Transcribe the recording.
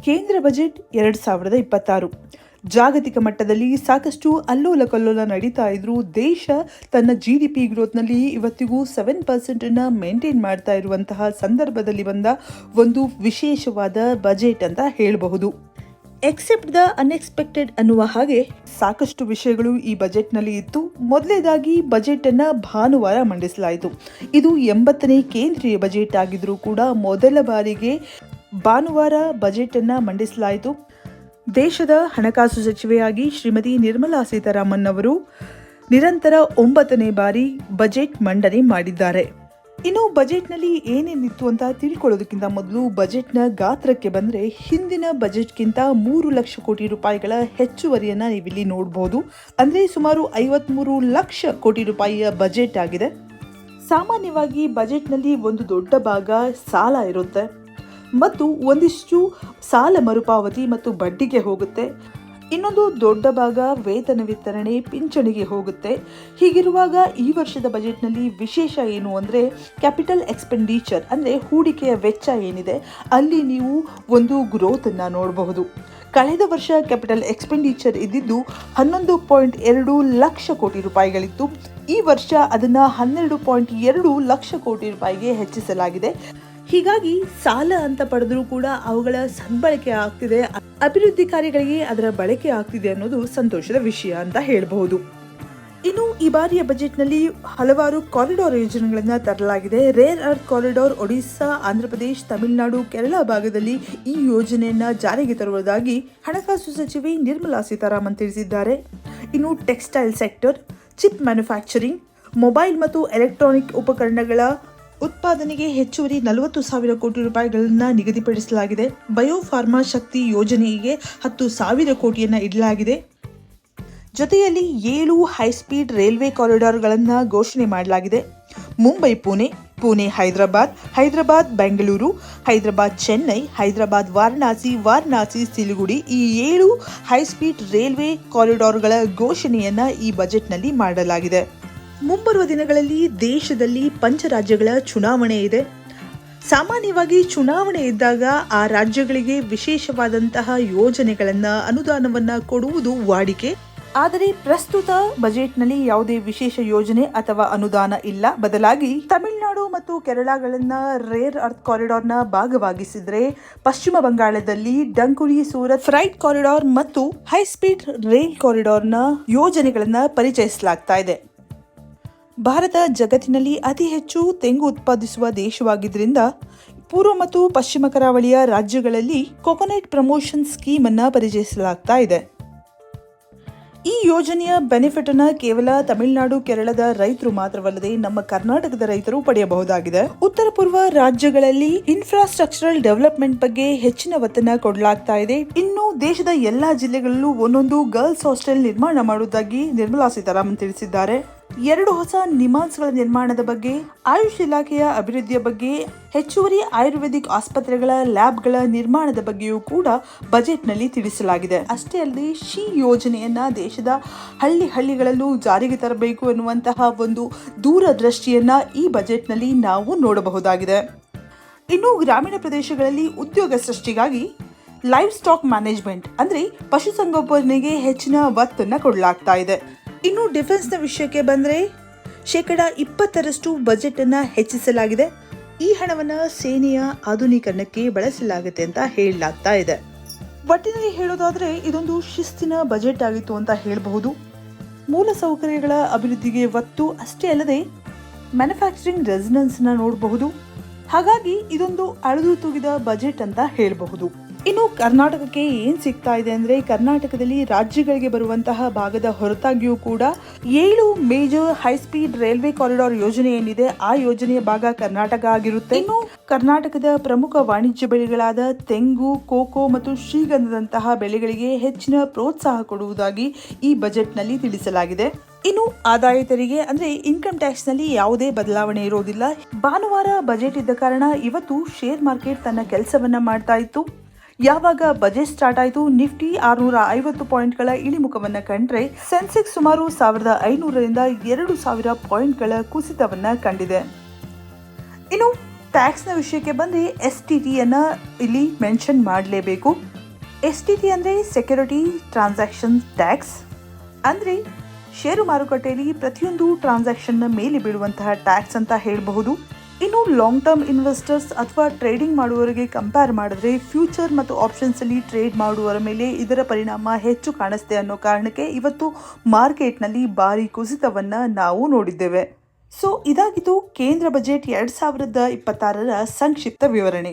ಕೇಂದ್ರ ಬಜೆಟ್ 2026 ಜಾಗತಿಕ ಮಟ್ಟದಲ್ಲಿ ಸಾಕಷ್ಟು ಅಲ್ಲೋಲ ಕಲ್ಲೋಲ ನಡೀತಾ ಇದ್ರು ದೇಶ ತನ್ನ GDP ಗ್ರೋತ್ನಲ್ಲಿ ಇವತ್ತಿಗೂ 7% ಮೇಂಟೈನ್ ಮಾಡ್ತಾ ಇರುವಂತಹ ಸಂದರ್ಭದಲ್ಲಿ ಬಂದ ಒಂದು ವಿಶೇಷವಾದ ಬಜೆಟ್ ಅಂತ ಹೇಳಬಹುದು. ಎಕ್ಸೆಪ್ಟ್ ದ ಅನ್ಎಕ್ಸ್ಪೆಕ್ಟೆಡ್ ಅನ್ನುವ ಹಾಗೆ ಸಾಕಷ್ಟು ವಿಷಯಗಳು ಈ ಬಜೆಟ್ನಲ್ಲಿ ಇತ್ತು. ಮೊದಲನೇದಾಗಿ ಬಜೆಟ್ ಅನ್ನ ಭಾನುವಾರ ಮಂಡಿಸಲಾಯಿತು. ಇದು 80ನೇ ಕೇಂದ್ರೀಯ ಬಜೆಟ್ ಆಗಿದ್ರೂ ಕೂಡ ಮೊದಲ ಬಾರಿಗೆ ಭಾನುವಾರ ಬಜೆಟ್ ಅನ್ನ ಮಂಡಿಸಲಾಯಿತು. ದೇಶದ ಹಣಕಾಸು ಸಚಿವೆಯಾಗಿ ಶ್ರೀಮತಿ ನಿರ್ಮಲಾ ಸೀತಾರಾಮನ್ ಅವರು ನಿರಂತರ 9ನೇ ಬಾರಿ ಬಜೆಟ್ ಮಂಡನೆ ಮಾಡಿದ್ದಾರೆ. ಇನ್ನು ಬಜೆಟ್ನಲ್ಲಿ ಏನೇನಿತ್ತು ಅಂತ ತಿಳ್ಕೊಳ್ಳೋದಕ್ಕಿಂತ ಮೊದಲು ಬಜೆಟ್ನ ಗಾತ್ರಕ್ಕೆ ಬಂದರೆ ಹಿಂದಿನ ಬಜೆಟ್ಗಿಂತ 3 ಲಕ್ಷ ಕೋಟಿ ರೂಪಾಯಿಗಳ ಹೆಚ್ಚುವರಿಯನ್ನು ನೀವಿಲ್ಲಿ ನೋಡಬಹುದು. ಅಂದರೆ ಸುಮಾರು 53 ಲಕ್ಷ ಕೋಟಿ ರೂಪಾಯಿಯ ಬಜೆಟ್ ಆಗಿದೆ. ಸಾಮಾನ್ಯವಾಗಿ ಬಜೆಟ್ನಲ್ಲಿ ಒಂದು ದೊಡ್ಡ ಭಾಗ ಸಾಲ ಇರುತ್ತೆ ಮತ್ತು ಒಂದಿಷ್ಟು ಸಾಲ ಮರುಪಾವತಿ ಮತ್ತು ಬಡ್ಡಿಗೆ ಹೋಗುತ್ತೆ. ಇನ್ನೊಂದು ದೊಡ್ಡ ಭಾಗ ವೇತನ ವಿತರಣೆ, ಪಿಂಚಣಿಗೆ ಹೋಗುತ್ತೆ. ಹೀಗಿರುವಾಗ ಈ ವರ್ಷದ ಬಜೆಟ್ನಲ್ಲಿ ವಿಶೇಷ ಏನು ಅಂದರೆ ಕ್ಯಾಪಿಟಲ್ ಎಕ್ಸ್ಪೆಂಡಿಚರ್ ಅಂದರೆ ಹೂಡಿಕೆಯ ವೆಚ್ಚ ಏನಿದೆ ಅಲ್ಲಿ ನೀವು ಒಂದು ಗ್ರೋತನ್ನು ನೋಡಬಹುದು. ಕಳೆದ ವರ್ಷ ಕ್ಯಾಪಿಟಲ್ ಎಕ್ಸ್ಪೆಂಡಿಚರ್ ಇದ್ದಿದ್ದು 11.2 ಲಕ್ಷ ಕೋಟಿ ರೂಪಾಯಿಗಳಿತ್ತು. ಈ ವರ್ಷ ಅದನ್ನು 12.2 ಲಕ್ಷ ಕೋಟಿ ರೂಪಾಯಿಗೆ ಹೆಚ್ಚಿಸಲಾಗಿದೆ. ಹೀಗಾಗಿ ಸಾಲ ಅಂತ ಪಡೆದರೂ ಕೂಡ ಅವುಗಳ ಸದ್ಬಳಕೆ ಆಗ್ತಿದೆ, ಅಭಿವೃದ್ಧಿ ಕಾರ್ಯಗಳಿಗೆ ಅದರ ಬಳಕೆ ಆಗ್ತಿದೆ ಅನ್ನೋದು ಸಂತೋಷದ ವಿಷಯ ಅಂತ ಹೇಳಬಹುದು. ಇನ್ನು ಈ ಬಾರಿಯ ಬಜೆಟ್ನಲ್ಲಿ ಹಲವಾರು ಕಾರಿಡಾರ್ ಯೋಜನೆಗಳನ್ನು ತರಲಾಗಿದೆ. Rare earth corridor Odisha, Andhra Pradesh, Tamil Nadu, Kerala ಭಾಗದಲ್ಲಿ ಈ ಯೋಜನೆಯನ್ನ ಜಾರಿಗೆ ತರುವುದಾಗಿ ಹಣಕಾಸು ಸಚಿವೆ ನಿರ್ಮಲಾ ಸೀತಾರಾಮನ್ ತಿಳಿಸಿದ್ದಾರೆ. ಇನ್ನು textile sector, chip manufacturing, mobile ಮತ್ತು ಎಲೆಕ್ಟ್ರಾನಿಕ್ ಉಪಕರಣಗಳ ಉತ್ಪಾದನೆಗೆ ಹೆಚ್ಚುವರಿ 40,000 ಕೋಟಿ ರೂಪಾಯಿಗಳನ್ನು ನಿಗದಿಪಡಿಸಲಾಗಿದೆ. ಬಯೋಫಾರ್ಮಾ ಶಕ್ತಿ ಯೋಜನೆಗೆ 10,000 ಕೋಟಿಯನ್ನು ಇಡಲಾಗಿದೆ. ಜೊತೆಯಲ್ಲಿ 7 ಹೈಸ್ಪೀಡ್ ರೈಲ್ವೆ ಕಾರಿಡಾರ್ಗಳನ್ನು ಘೋಷಣೆ ಮಾಡಲಾಗಿದೆ. ಮುಂಬೈ ಪುಣೆ, ಪುಣೆ ಹೈದರಾಬಾದ್, ಹೈದರಾಬಾದ್ ಬೆಂಗಳೂರು, ಹೈದರಾಬಾದ್ ಚೆನ್ನೈ, ಹೈದರಾಬಾದ್ ವಾರಣಾಸಿ, ವಾರಣಾಸಿ ಸಿಲಿಗುಡಿ ಈ 7 ಹೈಸ್ಪೀಡ್ ರೈಲ್ವೆ ಕಾರಿಡಾರ್ಗಳ ಘೋಷಣೆಯನ್ನು ಈ ಬಜೆಟ್ನಲ್ಲಿ ಮಾಡಲಾಗಿದೆ. ಮುಂಬರುವ ದಿನಗಳಲ್ಲಿ ದೇಶದಲ್ಲಿ ಪಂಚರಾಜ್ಯಗಳ ಚುನಾವಣೆ ಇದೆ. ಸಾಮಾನ್ಯವಾಗಿ ಚುನಾವಣೆ ಇದ್ದಾಗ ಆ ರಾಜ್ಯಗಳಿಗೆ ವಿಶೇಷವಾದಂತಹ ಯೋಜನೆಗಳನ್ನು, ಅನುದಾನವನ್ನು ಕೊಡುವುದು ವಾಡಿಕೆ. ಆದರೆ ಪ್ರಸ್ತುತ ಬಜೆಟ್ನಲ್ಲಿ ಯಾವುದೇ ವಿಶೇಷ ಯೋಜನೆ ಅಥವಾ ಅನುದಾನ ಇಲ್ಲ. ಬದಲಾಗಿ ತಮಿಳುನಾಡು ಮತ್ತು ಕೇರಳಗಳನ್ನ ರೇರ್ ಅರ್ತ್ ಕಾರಿಡಾರ್ನ ಭಾಗವಾಗಿಸಿದ್ರೆ ಪಶ್ಚಿಮ ಬಂಗಾಳದಲ್ಲಿ ಡಂಕುರಿ ಸೂರತ್ ಫ್ರೈಟ್ ಕಾರಿಡಾರ್ ಮತ್ತು ಹೈಸ್ಪೀಡ್ ರೈಲ್ ಕಾರಿಡಾರ್ನ ಯೋಜನೆಗಳನ್ನು ಪರಿಚಯಿಸಲಾಗ್ತಾ ಇದೆ. ಭಾರತ ಜಗತ್ತಿನಲ್ಲಿ ಅತಿ ಹೆಚ್ಚು ತೆಂಗು ಉತ್ಪಾದಿಸುವ ದೇಶವಾಗಿದ್ದರಿಂದ ಪೂರ್ವ ಮತ್ತು ಪಶ್ಚಿಮ ಕರಾವಳಿಯ ರಾಜ್ಯಗಳಲ್ಲಿ ಕೊಕೊನಟ್ ಪ್ರಮೋಷನ್ ಸ್ಕೀಮ್ ಅನ್ನು ಪರಿಚಯಿಸಲಾಗ್ತಾ ಇದೆ. ಈ ಯೋಜನೆಯ ಬೆನಿಫಿಟ್ ಅನ್ನು ಕೇವಲ ತಮಿಳುನಾಡು, ಕೇರಳದ ರೈತರು ಮಾತ್ರವಲ್ಲದೆ ನಮ್ಮ ಕರ್ನಾಟಕದ ರೈತರು ಪಡೆಯಬಹುದಾಗಿದೆ. ಉತ್ತರ ಪೂರ್ವ ರಾಜ್ಯಗಳಲ್ಲಿ ಇನ್ಫ್ರಾಸ್ಟ್ರಕ್ಚರಲ್ ಡೆವಲಪ್ಮೆಂಟ್ ಬಗ್ಗೆ ಹೆಚ್ಚಿನ ಒತ್ತನ್ನು ಕೊಡಲಾಗ್ತಾ ಇದೆ. ಇನ್ನು ದೇಶದ ಎಲ್ಲಾ ಜಿಲ್ಲೆಗಳಲ್ಲೂ ಒಂದೊಂದು ಗರ್ಲ್ಸ್ ಹಾಸ್ಟೆಲ್ ನಿರ್ಮಾಣ ಮಾಡುವುದಾಗಿ ನಿರ್ಮಲಾ ಸೀತಾರಾಮನ್ ತಿಳಿಸಿದ್ದಾರೆ. 2 ಹೊಸ ನಿಮಾನ್ಸ್ಗಳ ನಿರ್ಮಾಣದ ಬಗ್ಗೆ, ಆಯುಷ್ ಇಲಾಖೆಯ ಅಭಿವೃದ್ಧಿಯ ಬಗ್ಗೆ, ಹೆಚ್ಚುವರಿ ಆಯುರ್ವೇದಿಕ್ ಆಸ್ಪತ್ರೆಗಳ ಲ್ಯಾಬ್ಗಳ ನಿರ್ಮಾಣದ ಬಗ್ಗೆಯೂ ಕೂಡ ಬಜೆಟ್ನಲ್ಲಿ ತಿಳಿಸಲಾಗಿದೆ. ಅಷ್ಟೇ ಅಲ್ಲದೆ ಶಿ ಯೋಜನೆಯನ್ನ ದೇಶದ ಹಳ್ಳಿಗಳಲ್ಲೂ ಜಾರಿಗೆ ತರಬೇಕು ಎನ್ನುವಂತಹ ಒಂದು ದೂರದೃಷ್ಟಿಯನ್ನ ಈ ಬಜೆಟ್ನಲ್ಲಿ ನಾವು ನೋಡಬಹುದಾಗಿದೆ. ಇನ್ನು ಗ್ರಾಮೀಣ ಪ್ರದೇಶಗಳಲ್ಲಿ ಉದ್ಯೋಗ ಸೃಷ್ಟಿಗಾಗಿ ಲೈವ್ ಸ್ಟಾಕ್ ಮ್ಯಾನೇಜ್ಮೆಂಟ್ ಅಂದರೆ ಪಶುಸಂಗೋಪನೆಗೆ ಹೆಚ್ಚಿನ ಒತ್ತನ್ನು ಕೊಡಲಾಗ್ತಾ ಇದೆ. ಇನ್ನು ಡಿಫೆನ್ಸ್ನ ವಿಷಯಕ್ಕೆ ಬಂದರೆ 20% ಬಜೆಟ್ ಅನ್ನು ಹೆಚ್ಚಿಸಲಾಗಿದೆ. ಈ ಹಣವನ್ನು ಸೇನೆಯ ಆಧುನೀಕರಣಕ್ಕೆ ಬಳಸಲಾಗುತ್ತೆ ಅಂತ ಹೇಳಲಾಗ್ತಾ ಇದೆ. ಒಟ್ಟಿನಲ್ಲಿ ಹೇಳೋದಾದ್ರೆ ಇದೊಂದು ಶಿಸ್ತಿನ ಬಜೆಟ್ ಆಗಿತ್ತು ಅಂತ ಹೇಳಬಹುದು. ಮೂಲ ಸೌಕರ್ಯಗಳ ಅಭಿವೃದ್ಧಿಗೆ ಒತ್ತು, ಅಷ್ಟೇ ಅಲ್ಲದೆ ಮ್ಯಾನುಫ್ಯಾಕ್ಚರಿಂಗ್ ರೆಸಿಡೆನ್ಸ್ನ ನೋಡಬಹುದು. ಹಾಗಾಗಿ ಇದೊಂದು ಅಳೆದು ತೂಗಿದ ಬಜೆಟ್ ಅಂತ ಹೇಳಬಹುದು. ಇನ್ನು ಕರ್ನಾಟಕಕ್ಕೆ ಏನ್ ಸಿಗ್ತಾ ಇದೆ ಅಂದ್ರೆ ಕರ್ನಾಟಕದಲ್ಲಿ ರಾಜ್ಯಗಳಿಗೆ ಬರುವಂತಹ ಭಾಗದ ಹೊರತಾಗಿಯೂ ಕೂಡ 7 ಮೇಜರ್ ಹೈಸ್ಪೀಡ್ ರೈಲ್ವೆ ಕಾರಿಡಾರ್ ಯೋಜನೆ ಏನಿದೆ ಆ ಯೋಜನೆಯ ಭಾಗ ಕರ್ನಾಟಕ ಆಗಿರುತ್ತೆ. ಇನ್ನು ಕರ್ನಾಟಕದ ಪ್ರಮುಖ ವಾಣಿಜ್ಯ ಬೆಳೆಗಳಾದ ತೆಂಗು, ಕೋಕೋ ಮತ್ತು ಶ್ರೀಗಂಧದಂತಹ ಬೆಳೆಗಳಿಗೆ ಹೆಚ್ಚಿನ ಪ್ರೋತ್ಸಾಹ ಕೊಡುವುದಾಗಿ ಈ ಬಜೆಟ್ ನಲ್ಲಿ ತಿಳಿಸಲಾಗಿದೆ. ಇನ್ನು ಆದಾಯ ತೆರಿಗೆ ಅಂದ್ರೆ ಇನ್ಕಮ್ ಟ್ಯಾಕ್ಸ್ ನಲ್ಲಿ ಯಾವುದೇ ಬದಲಾವಣೆ ಇರೋದಿಲ್ಲ. ಭಾನುವಾರ ಬಜೆಟ್ ಇದ್ದ ಕಾರಣ ಇವತ್ತು ಶೇರ್ ಮಾರ್ಕೆಟ್ ತನ್ನ ಕೆಲಸವನ್ನ ಮಾಡ್ತಾ ಇತ್ತು. ಯಾವಾಗ ಬಜೆಟ್ ಸ್ಟಾರ್ಟ್ ಆಯಿತು ನಿಫ್ಟಿ 650 ಪಾಯಿಂಟ್ಗಳ ಇಳಿಮುಖವನ್ನು ಕಂಡ್ರೆ ಸೆನ್ಸೆಕ್ಸ್ ಸುಮಾರು 1500ರಿಂದ 2000 ಪಾಯಿಂಟ್ಗಳ ಕುಸಿತವನ್ನ ಕಂಡಿದೆ. ಇನ್ನು ಟ್ಯಾಕ್ಸ್ನ ವಿಷಯಕ್ಕೆ ಬಂದರೆ ಎಸ್ ಟಿ ಟಿಯನ್ನು ಇಲ್ಲಿ ಮೆನ್ಷನ್ ಮಾಡಲೇಬೇಕು. ಎಸ್ ಟಿ ಟಿ ಅಂದರೆ ಸೆಕ್ಯೂರಿಟಿ ಟ್ರಾನ್ಸಾಕ್ಷನ್ ಟ್ಯಾಕ್ಸ್, ಅಂದರೆ ಷೇರು ಮಾರುಕಟ್ಟೆಯಲ್ಲಿ ಪ್ರತಿಯೊಂದು ಟ್ರಾನ್ಸಾಕ್ಷನ್ನ ಮೇಲೆ ಬೀಳುವಂತಹ ಟ್ಯಾಕ್ಸ್ ಅಂತ ಹೇಳಬಹುದು. ಇನ್ನು ಲಾಂಗ್ ಟರ್ಮ್ ಇನ್ವೆಸ್ಟರ್ಸ್ ಅಥವಾ ಟ್ರೇಡಿಂಗ್ ಮಾಡುವವರಿಗೆ ಕಂಪೇರ್ ಮಾಡಿದ್ರೆ ಫ್ಯೂಚರ್ ಮತ್ತು ಆಪ್ಷನ್ಸಲ್ಲಿ ಟ್ರೇಡ್ ಮಾಡುವವರ ಮೇಲೆ ಇದರ ಪರಿಣಾಮ ಹೆಚ್ಚು ಕಾಣಿಸ್ತೆ ಅನ್ನೋ ಕಾರಣಕ್ಕೆ ಇವತ್ತು ಮಾರ್ಕೆಟ್ನಲ್ಲಿ ಭಾರಿ ಕುಸಿತವನ್ನು ನಾವು ನೋಡಿದ್ದೇವೆ. ಸೊ ಇದಾಗಿತ್ತು ಕೇಂದ್ರ ಬಜೆಟ್ 2026ರ ಸಂಕ್ಷಿಪ್ತ ವಿವರಣೆ.